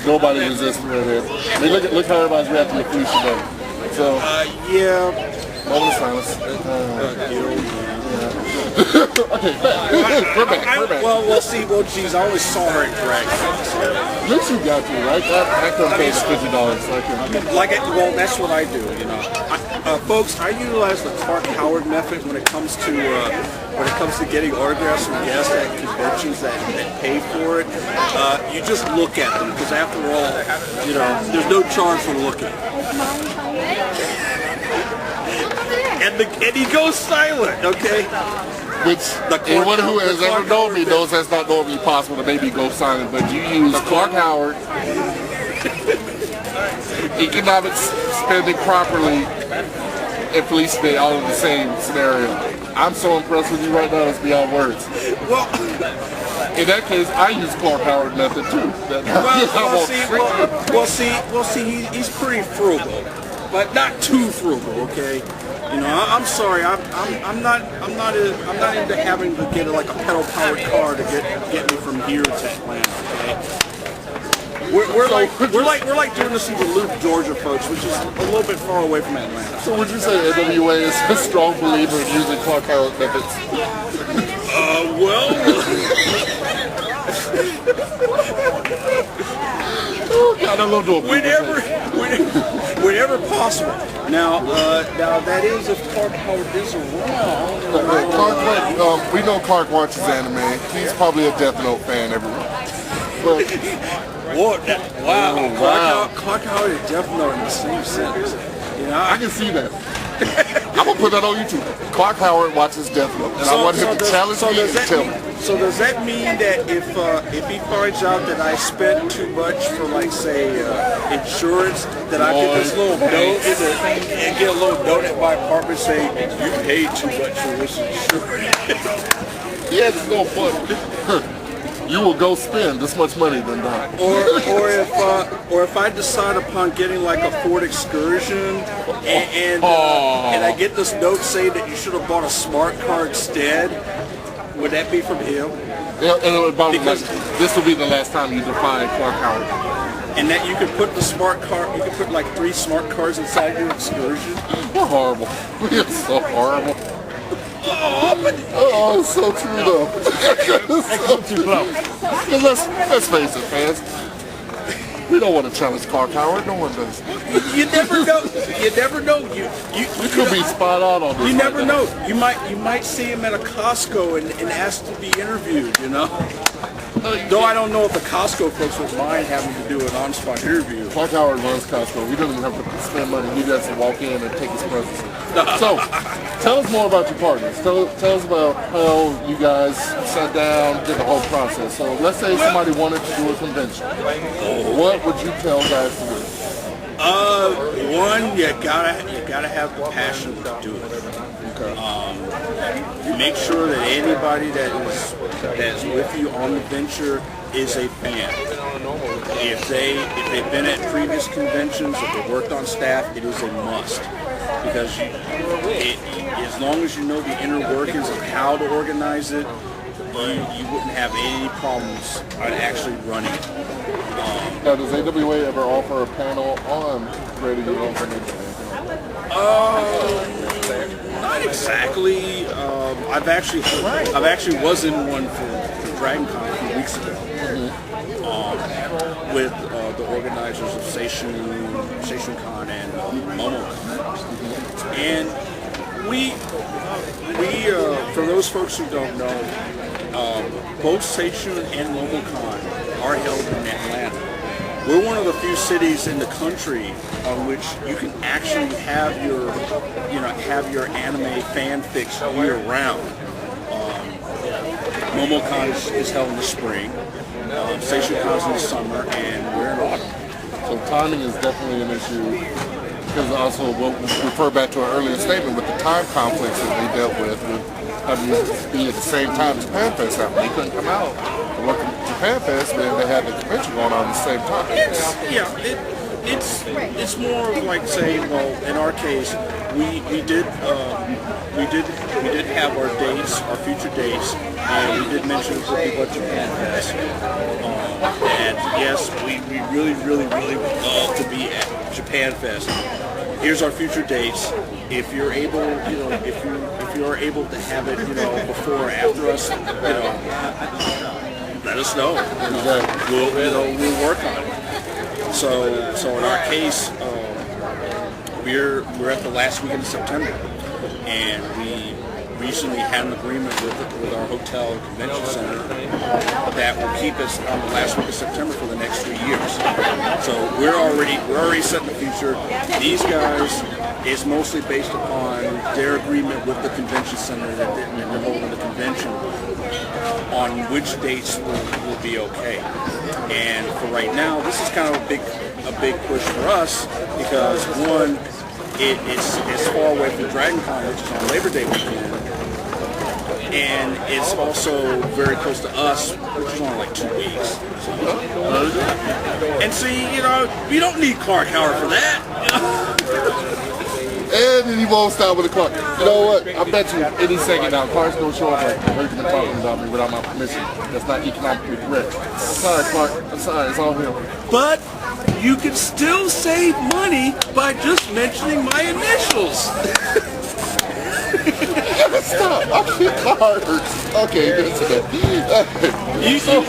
Nobody resists redhead. I mean, look how everybody's reacting to Felicia today. So, yeah. Moment of silence. Okay, we're back. Well, see, geez, I always saw her at drag. At least you got to, right? That could pay $50. Well, that's what I do, you know. Folks, I utilize the Clark Howard method when it comes to getting autographs from guests at conventions that pay for it. You just look at them because, after all, you know, there's no charge for looking. And he goes silent, okay? Which, anyone who has ever known me knows that's not normally possible to maybe go silent, but you use Clark Howard, economic spending properly, and Felicia Day all in the same scenario. I'm so impressed with you right now, it's beyond words. Well, in that case, I use Clark Howard method too. He's pretty frugal, but not too frugal, okay? You know, I'm sorry. I'm not into having to get like a pedal-powered car to get me from here to Atlanta. Okay? We're like doing this in Duluth, Georgia, folks, which is a little bit far away from Atlanta. So would you say NWA is a strong believer in using Clark Howard methods? Whenever possible. Now that is if Clark Howard is around. We know Clark watches anime. He's probably a Death Note fan, everyone. But, wow. Clark Howard and Death Note in the same sentence. You know, I can see that. I'm gonna put that on YouTube. Clark Howard watches Death Note, and I want him to challenge me and tell me. So does that mean that if he finds out that I spent too much for, like, say, insurance, that I get this little note and get a little note at my apartment saying you paid too much for this insurance? Yeah, it's no fun. You will go spend this much money than that. Or if I decide upon getting like a Ford Excursion and I get this note saying that you should have bought a smart car instead, would that be from him? Yeah, because this will be the last time you define Clark Howard. And that you could put the smart car, you could put like 3 smart cars inside your Excursion. We're horrible. We're so horrible. Oh, it's so true though. Because let's face it, fans. We don't want to challenge Clark Howard. No one does. You never know. You never know. You could be spot on this. You never know. You might see him at a Costco and ask to be interviewed. You know. Though I don't know if the Costco folks would mind having to do an on-spot interview. Clark Howard runs Costco. We don't even have to spend money. He has to walk in and take his presents. So, tell us more about your partners. Tell us about how you guys sat down, did the whole process. So, let's say somebody wanted to do a convention. What would you tell guys to do? One, you gotta have the passion to do it. Okay. Make sure that anybody that is with you on the venture is a fan. If they've been at previous conventions, if they've worked on staff, it is a must. Because as long as you know the inner workings of how to organize it, you wouldn't have any problems actually running it. Now, does AWA ever offer a panel on creating your own convention? Not exactly. I've actually was in one for DragonCon a few weeks ago with the organizers of SeishunCon and MomoCon. And we for those folks who don't know, both Seishun and MomoCon are held in Atlanta. We're one of the few cities in the country on which you can actually have your anime fanfics year round. MomoCon is held in the spring, SeishunCon is in the summer, and we're in autumn. So timing is definitely an issue. Because also, we'll refer back to our earlier statement with the time conflicts that we dealt with having to be at the same time Japan Fest happened. They couldn't come out to work at Japan Fest, but they had the convention going on at the same time. it's more of like say, well, in our case, we did have our dates, our future dates, and we did mention for people at Japan Fest. And yes, we really would love to be at Japan Fest. Here's our future dates. If you're able, if you are able to have it, before or after us, let us know. We'll work on it. So in our case, we're at the last weekend of September, and we recently had an agreement with our hotel and convention center that will keep us on the last week of September for the next 3 years. So we're already set in the future. These guys is mostly based upon their agreement with the convention center that they're holding the convention on which dates will be okay. And for right now, this is kind of a big push for us because one, it's far away from Dragon Con, which is on Labor Day weekend, and it's also very close to us, which is only like 2 weeks. And see, we don't need Clark Howard for that. And then he won't stop with the Clark. You know what? I bet you any second now, Clark's gonna show up like, I heard you been talking about me without my permission. That's not economically correct. I'm sorry, Clark. I'm sorry. It's all him. But you can still save money by just mentioning my initials. Stop. Okay, that's enough.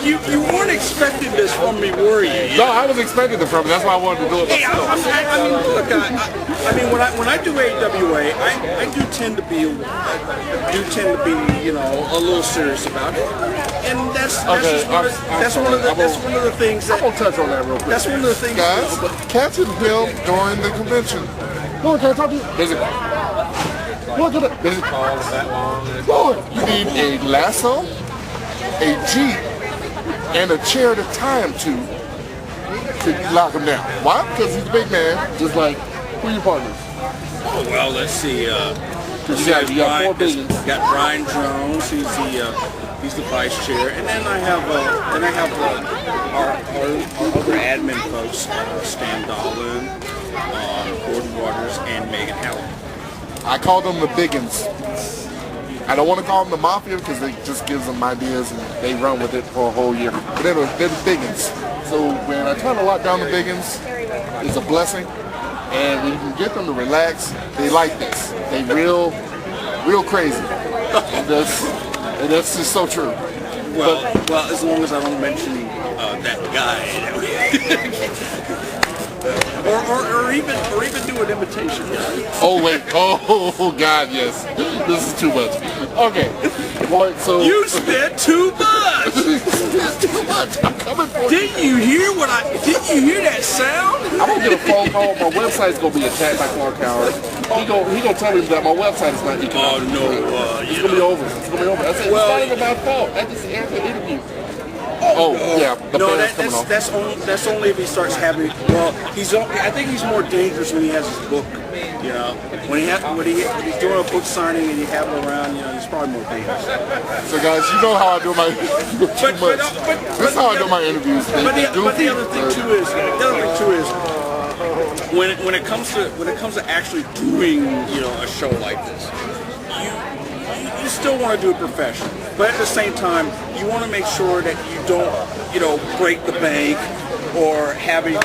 You weren't expecting this from me, were you? No, I was expecting it from you. That's why I wanted to do it myself. When I do AWA, I do tend to be a little serious about it, and that's one of the things that I'm gonna touch on that real quick. That's one of the things, guys. Catching him during the convention. Go on, can I talk to you? Busy. Look at it. Busy. Lord, you need a lasso, a jeep, and a chair to tie him to lock him down. Why? Because he's a big man. Just like, who are your partners? Oh well, let's see. You got 4 billion. Got Brian Jones. He's the vice chair, and then I have our other admin folks, Stan Dolan, Gordon Waters, and Megan Halley. I call them the biggins. I don't want to call them the mafia because it just gives them ideas and they run with it for a whole year. But they're the biggins. So when I try to lock down the biggins, it's a blessing. And when you can get them to relax, they like this. They real crazy. And that's just so true. Well, as long as I don't mention that guy. Or even do an imitation. Oh wait! Oh God! Yes, this is too much. Okay, boy. So you spent too much. Too much. I'm coming for you. Didn't you hear that sound? I'm gonna get a phone call. My website's gonna be attacked by Clark Howard. He gonna tell me that my website is not economic. Oh no! It's gonna be over. It's gonna be over. I said, well, it's not even my fault. I just answered the interview. Oh yeah, that's only if he starts having. Well, I think he's more dangerous when he has his book. When he's doing a book signing and you have it around, he's probably more dangerous. So guys, you know how I do my. That's how I do my interviews. But the other thing too is, when it comes to actually doing a show like this, you still want to do it professionally, but at the same time, you want to make sure that you don't, break the bank or having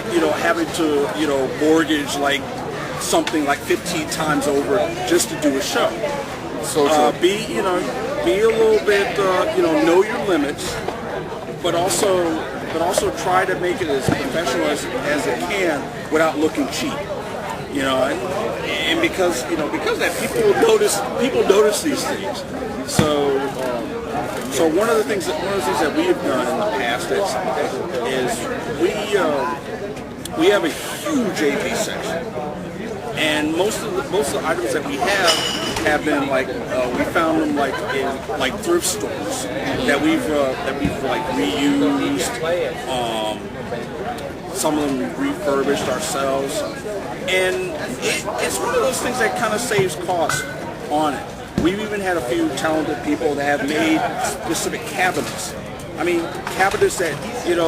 to, mortgage like something like 15 times over just to do a show. So be a little bit, know your limits, but also try to make it as professional as it can without looking cheap. And because that people notice these things. So one of the things that we have done in the past is we have a huge AV section, and most of the items that we have been we found them in thrift stores that we've reused. Some of them we refurbished ourselves, and it's one of those things that kind of saves costs on it. We've even had a few talented people that have made specific cabinets. I mean, cabinets that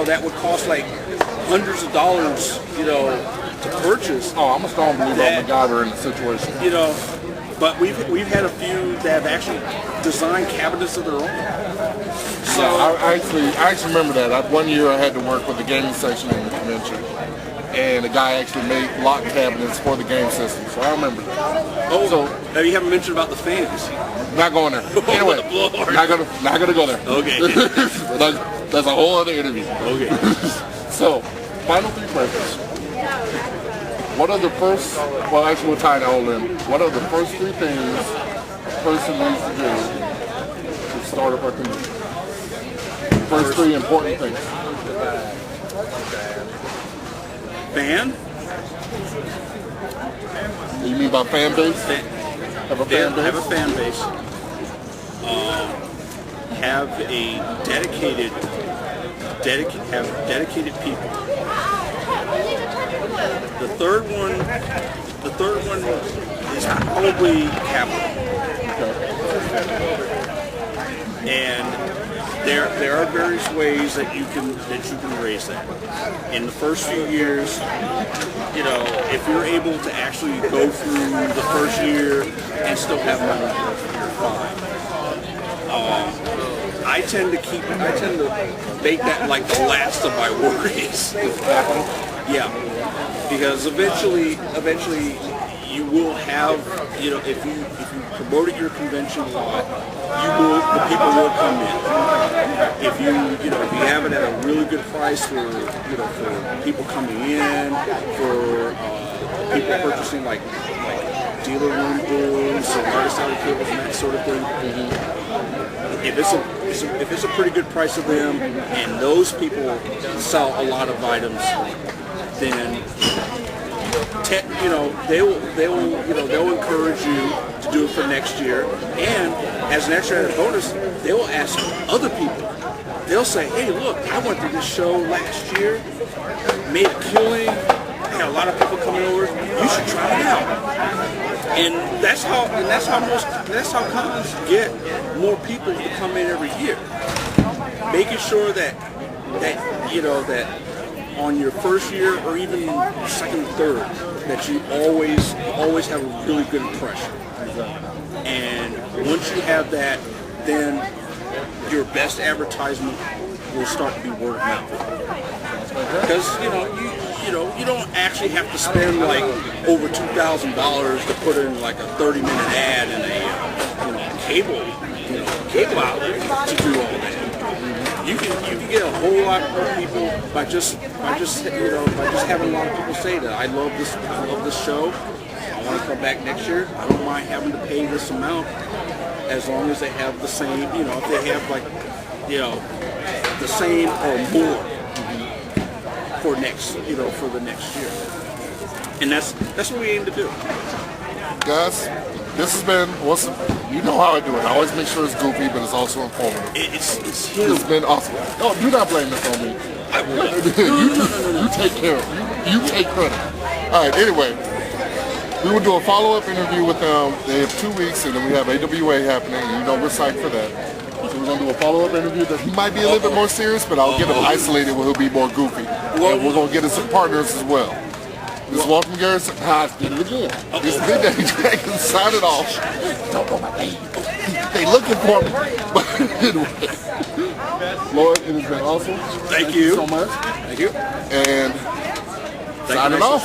that would cost like hundreds of dollars, purchase. Oh, I'm a strong believer on MacGyver in the situation. You know, but we've had a few that have actually designed cabinets of their own. So I actually remember that. One year I had to work with the gaming section in the convention, and the guy actually made lock cabinets for the game system. So I remember that. oh, So now you haven't mentioned about the fans. not going there. Anyway, not gonna go there. Okay. That's a whole other interview. Okay. So, final 3 questions. What are the first? Well, actually, we'll tie it all in. What are the first 3 things a person needs to do to start up our community? First 3 important things. Fan? You mean by fan base? Have a fan base? Have a fan base. Have a dedicated people. The third one is probably capital. And there are various ways that you can raise that. In the first few years, you know, if you're able to actually go through the first year and still have money, you're fine. I tend to make that like the last of my worries. Yeah, because eventually you will have, you know, if you promote at your convention a lot, the people will come in. If you have it at a really good price for people coming in, for people purchasing like dealer room booths and artist alley tables and that sort of thing. If it's a pretty good price of them, and those people sell a lot of items, then they'll encourage you to do it for next year. And as an extra added bonus, they will ask other people. They'll say, "Hey, look, I went to this show last year, made a killing. Had a lot of people coming over. You should try it out." And that's how cons get more people to come in every year. Making sure that on your first year or even second or third, that you always have a really good impression. And once you have that, then your best advertisement will start to be word of mouth. Because you don't actually have to spend like over $2,000 to put in like a 30-minute ad in a cable outlet to do all that. You can get a whole lot more people by just having a lot of people say that I love this show. I want to come back next year. I don't mind having to pay this amount as long as they have the same, if they have like, the same or more for the next year. And that's what we aim to do. Guys, this has been awesome. You know how I do it. I always make sure it's goofy, but it's also informative. It's him. It's been awesome. No, do not blame this on me. I will. You take care of it. You take credit. All right, anyway. We will do a follow-up interview with them. They have 2 weeks, and then we have AWA happening. You know we're psyched for that. So we're going to do a follow-up interview that he might be a little bit more serious, but I'll get him isolated where he'll be more goofy. And we're going to get him some partners as well. This is Walton Garrison. I did it again. This is Midnight Dragon signing off. Don't know my name. They looking for me. But anyway. Lloyd, it has been awesome. Thank you so much. Thank you. And signing off.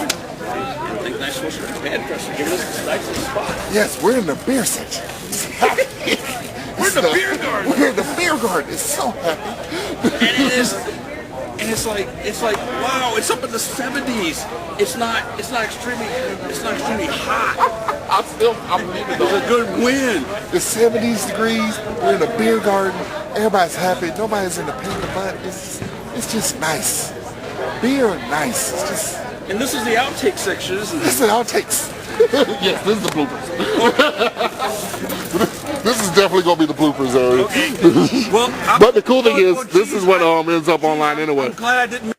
Thank Nice Social Band for giving us this nice little spot. Yes, we're in the beer section. We're in the beer garden. We're in the beer garden. It's so happy. And it is. And it's like wow, it's up in the 70s. It's not extremely hot. I'm leaving. There's a good wind. It's 70s degrees. We're in a beer garden. Everybody's happy. Nobody's in the pain in the butt. It's just nice. Beer, nice. It's just. And this is the outtake section, isn't it? This is the outtakes. Yes, this is the bloopers. This is definitely going to be the bloopers area. Okay. Well, but the cool thing is, this is what ends up online anyway. I'm glad I didn't.